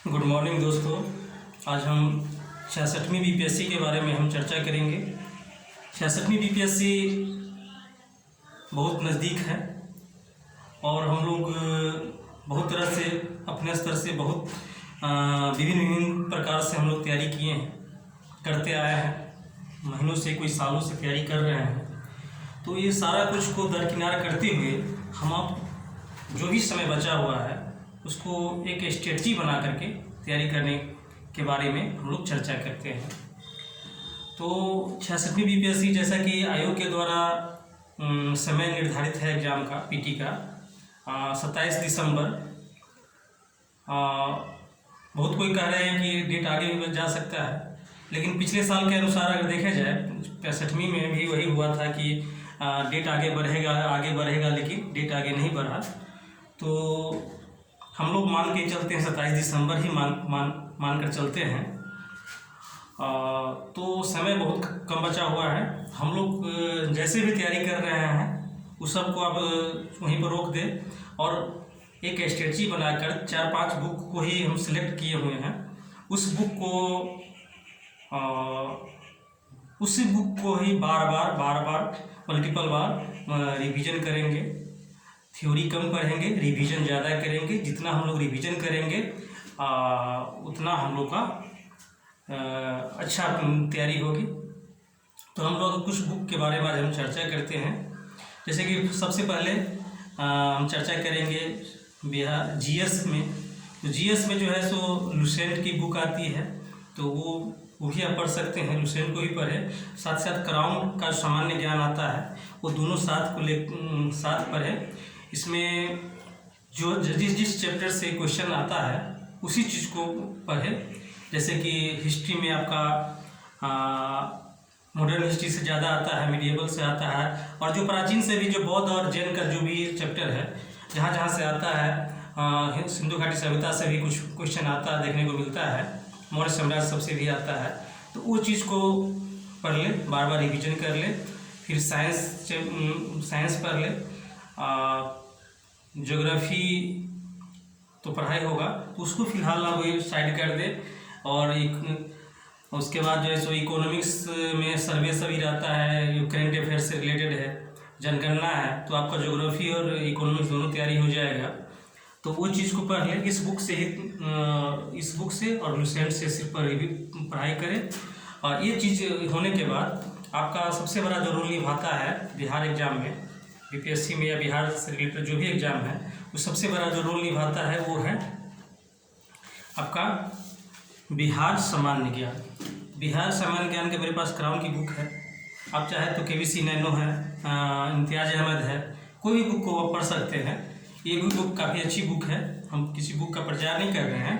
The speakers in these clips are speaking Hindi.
गुड मॉर्निंग दोस्तों। आज हम 66वीं बीपीएससी के बारे में हम चर्चा करेंगे। 66वीं बीपीएससी बहुत नज़दीक है और हम लोग बहुत तरह से अपने स्तर से बहुत विभिन्न विभिन्न प्रकार से हम लोग तैयारी किए हैं, करते आए हैं, महीनों से कोई सालों से तैयारी कर रहे हैं। तो ये सारा कुछ को दरकिनार करते हुए हम अब जो भी समय बचा हुआ है उसको एक स्ट्रेटजी बना करके तैयारी करने के बारे में हम लोग चर्चा करते हैं। तो 66वीं बीपीएससी जैसा कि आयोग के द्वारा समय निर्धारित है एग्ज़ाम का, पीटी का 27 दिसंबर। बहुत कोई कह रहे हैं कि डेट आगे भी जा सकता है, लेकिन पिछले साल के अनुसार अगर देखा जाए 65वीं में भी वही हुआ था कि डेट आगे बढ़ेगा लेकिन डेट आगे नहीं बढ़ा। तो हम लोग मान के चलते हैं 27 दिसंबर ही मान कर चलते हैं। तो समय बहुत कम बचा हुआ है। हम लोग जैसे भी तैयारी कर रहे हैं उस सब को अब वहीं पर रोक दें और एक स्ट्रेटजी बनाकर 4-5 बुक को ही हम सिलेक्ट किए हुए हैं। उस बुक को ही बार बार मल्टीपल बार रिवीजन करेंगे। थ्योरी कम पढ़ेंगे, रिवीजन ज़्यादा करेंगे। जितना हम लोग रिवीजन करेंगे उतना हम लोग का अच्छा तैयारी होगी। तो हम लोग कुछ बुक के बारे में आज हम चर्चा करते हैं। जैसे कि सबसे पहले हम चर्चा करेंगे बिहार जीएस में। तो जीएस में जो है सो लुसेंट की बुक आती है, तो वो भी आप पढ़ सकते हैं, लुसेंट को भी पढ़ें। साथ साथ क्राउन का सामान्य ज्ञान आता है, वो दोनों साथ पढ़ें। इसमें जो जिस चैप्टर से क्वेश्चन आता है उसी चीज़ को पढ़ें। जैसे कि हिस्ट्री में आपका मॉडर्न हिस्ट्री से ज़्यादा आता है, मिडिएवल से आता है, और जो प्राचीन से भी जो बौद्ध और जैन का जो भी चैप्टर है जहाँ से आता है, सिंधु घाटी सभ्यता से भी कुछ क्वेश्चन आता है, देखने को मिलता है, मौर्य साम्राज्य सबसे भी आता है। तो वो चीज़ को पढ़ लें, बार बार रिविजन कर लें। फिर साइंस पढ़ लें। ज्योग्राफी तो पढ़ाई होगा तो उसको फिलहाल आप साइड कर दें। और उसके बाद जो है सो इकोनॉमिक्स में सर्वे सभी रहता है, जो करंट अफेयर से रिलेटेड है, जनगणना है, तो आपका ज्योग्राफी और इकोनॉमिक्स दोनों तैयारी हो जाएगा। तो वो चीज़ को पढ़ लें। इस बुक से और लुसेंट से सिर्फ पढ़ाई करें। और ये चीज़ होने के बाद आपका सबसे बड़ा जो रोल निभाता है बिहार एग्जाम में, बीपीएससी में या बिहार से रिलेटेड जो भी एग्ज़ाम है, वो सबसे बड़ा जो रोल निभाता है वो है आपका बिहार सामान्य ज्ञान। बिहार सामान्य ज्ञान के मेरे पास क्राउन की बुक है। आप चाहे तो केबीसी नैनो है, इम्तियाज़ अहमद है, कोई भी बुक को आप पढ़ सकते हैं। ये भी बुक काफ़ी अच्छी बुक है। हम किसी बुक का प्रचार नहीं कर रहे हैं,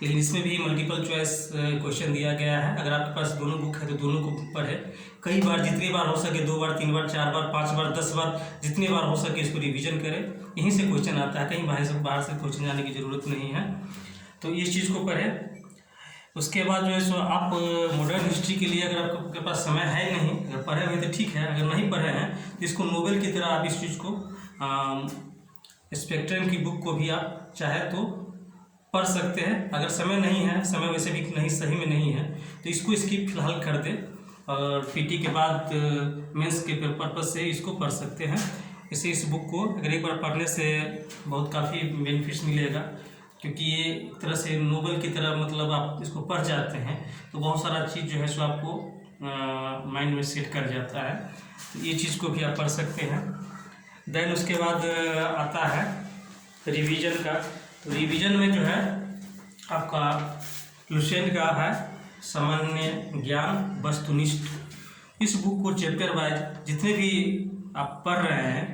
लेकिन इसमें भी मल्टीपल चॉइस क्वेश्चन दिया गया है। अगर आपके पास दोनों बुक है तो दोनों को पढ़ें। कई बार, जितनी बार हो सके, 2 बार, 3 बार, 4 बार, 5 बार, 10 बार, जितनी बार हो सके इसको रिवीजन करें। यहीं से क्वेश्चन आता है, कहीं बाहर से क्वेश्चन जाने की ज़रूरत नहीं है। तो इस चीज़ को पढ़ें। उसके बाद जो है सो आप मॉडर्न हिस्ट्री के लिए अगर आपके पास समय है नहीं, अगर पढ़े हुए तो ठीक है, अगर नहीं पढ़े हैं तो इसको नोवेल की तरह आप इस चीज़ को स्पेक्ट्रम की बुक को भी आप चाहे तो पढ़ सकते हैं। अगर समय नहीं है, समय वैसे भी नहीं सही में नहीं है, तो इसको स्किप फिलहाल कर दें और पीटी के बाद मेंस के पर्पज से इसको पढ़ सकते हैं। इसे इस बुक को अगर एक बार पढ़ने से बहुत काफ़ी बेनिफिट्स मिलेगा, क्योंकि ये एक तरह से नोवेल की तरह, मतलब आप इसको पढ़ जाते हैं तो बहुत सारा चीज़ जो है सो आपको माइंड में सेट कर जाता है। तो ये चीज़ को भी आप पढ़ सकते हैं। देन उसके बाद आता है रिवीजन का। तो रिवीजन में जो है आपका लुसेंट का है सामान्य ज्ञान वस्तुनिष्ठ। इस बुक को चैप्टर वाइज जितने भी आप पढ़ रहे हैं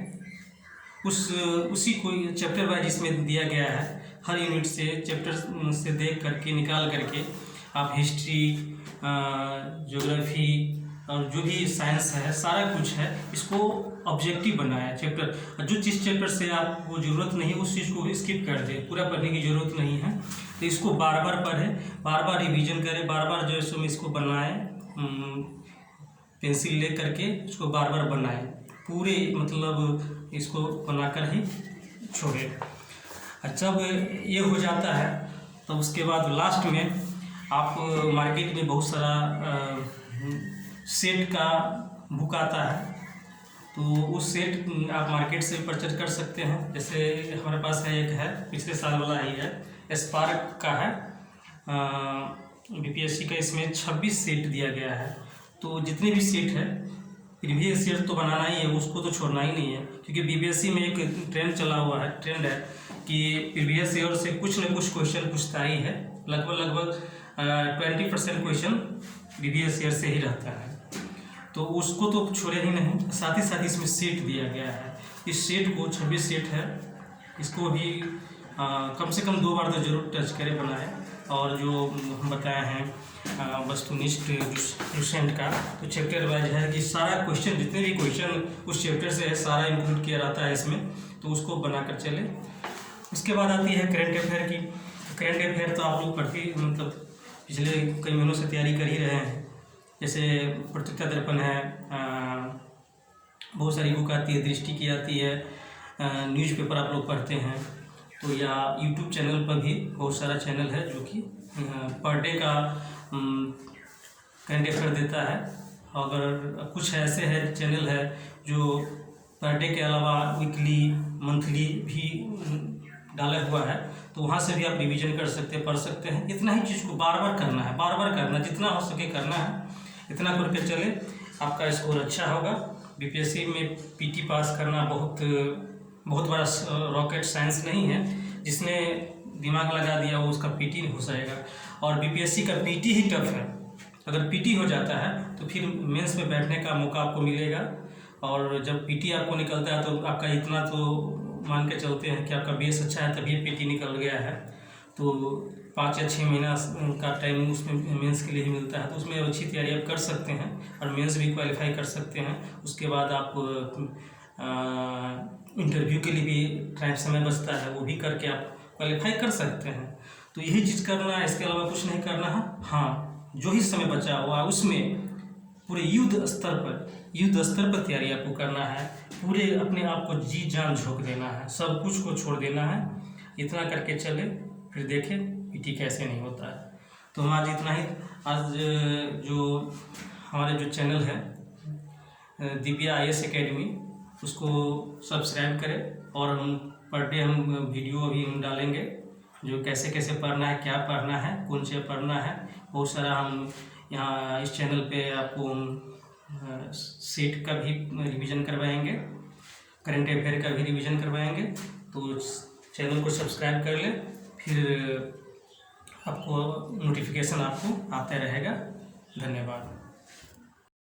उसी को चैप्टर वाइज इसमें दिया गया है। हर यूनिट से चैप्टर से देख करके निकाल करके आप हिस्ट्री, ज्योग्राफी और जो भी साइंस है सारा कुछ है, इसको ऑब्जेक्टिव बनाया चैप्टर। जो जिस चैप्टर से आपको ज़रूरत नहीं उस चीज़ को स्किप कर दें, पूरा पढ़ने की ज़रूरत नहीं है। तो इसको बार बार पढ़ें, बार बार रिवीजन करें, बार बार जो है सो इसको बनाएं, पेंसिल ले करके इसको बार बार बनाएं, पूरे मतलब इसको बनाकर ही छोड़ें। जब ये हो जाता है तो उसके बाद लास्ट में आप मार्केट में बहुत सारा सेट का बुक आता है, तो उस सेट आप मार्केट से परचेज कर सकते हैं। जैसे हमारे पास है, एक है पिछले साल वाला ही है, स्पार्क का है, बीपीएससी का। इसमें 26 सेट दिया गया है। तो जितने भी सेट है, प्रीवियस ईयर तो बनाना ही है, उसको तो छोड़ना ही नहीं है, क्योंकि बीपीएससी में एक ट्रेंड है कि प्रीवियस ईयर से कुछ न कुछ क्वेश्चन पूछता ही है। लगभग 20% क्वेश्चन प्रीवियस ईयर से ही रहता है, तो उसको तो छोड़े ही नहीं। साथ ही इसमें सेट दिया गया है। इस सेट को 26 सेट है, इसको भी कम से कम 2 बार तो जरूर टच करें, बनाए। और जो हम बताए हैं वस्तुनिष्ठ क्वेश्चन का, तो चैप्टर वाइज है कि सारा क्वेश्चन, जितने भी क्वेश्चन उस चैप्टर से है, सारा इंक्लूड किया रहता है इसमें, तो उसको बनाकर चले। उसके बाद आती है करंट अफेयर की। करंट अफेयर तो आप लोग पिछले कई महीनों से तैयारी कर ही रहे हैं। जैसे प्रत्युत्तर दर्पण है, बहुत सारी बुक आती है, दृष्टि की आती है, न्यूज़पेपर आप लोग पढ़ते हैं, तो या यूट्यूब चैनल पर भी बहुत सारा चैनल है जो कि पर डे का करंट अफेयर देता है। अगर कुछ ऐसे है चैनल है जो पर डे के अलावा वीकली मंथली भी डाला हुआ है, तो वहाँ से भी आप रिवीजन कर सकते हैं, पढ़ सकते हैं। इतना ही चीज़ को बार बार करना, जितना हो सके करना है, इतना करके चले, आपका स्कोर अच्छा होगा। बीपीएससी में पीटी पास करना बहुत बड़ा रॉकेट साइंस नहीं है। जिसने दिमाग लगा दिया वो उसका पीटी हो जाएगा। और बीपीएससी का पीटी ही टफ है। अगर पीटी हो जाता है तो फिर मेंस में बैठने का मौका आपको मिलेगा। और जब पीटी आपको निकलता है तो आपका इतना तो मान के चलते हैं कि आपका बेस अच्छा है, तभी पीटी निकल गया है। तो 5 या 6 महीना का टाइम उसमें मेंस के लिए ही मिलता है, तो उसमें अच्छी तैयारी आप कर सकते हैं और मेंस भी क्वालिफाई कर सकते हैं। उसके बाद आप इंटरव्यू के लिए भी समय बचता है, वो भी करके आप क्वालिफाई कर सकते हैं। तो यही चीज़ करना है, इसके अलावा कुछ नहीं करना है। हाँ, जो ही समय बचा हुआ है उसमें पूरे युद्ध स्तर पर तैयारी आपको करना है। पूरे अपने आप को जी जान झोंक देना है, सब कुछ को छोड़ देना है। इतना करके चले, फिर देखें पीटी कैसे नहीं होता है। तो हम आज इतना ही। आज जो हमारे जो चैनल है दिव्या IAS अकेडमी, उसको सब्सक्राइब करें। और हम पर डे हम वीडियो भी हम डालेंगे, जो कैसे कैसे पढ़ना है, क्या पढ़ना है, कौन से पढ़ना है। बहुत सारा हम यहाँ इस चैनल पे आपको सेट का भी रिवीजन करवाएंगे, करंट अफेयर का भी रिवीजन करवाएंगे। तो चैनल को सब्सक्राइब कर लें, फिर आपको नोटिफिकेशन आपको आता रहेगा। धन्यवाद।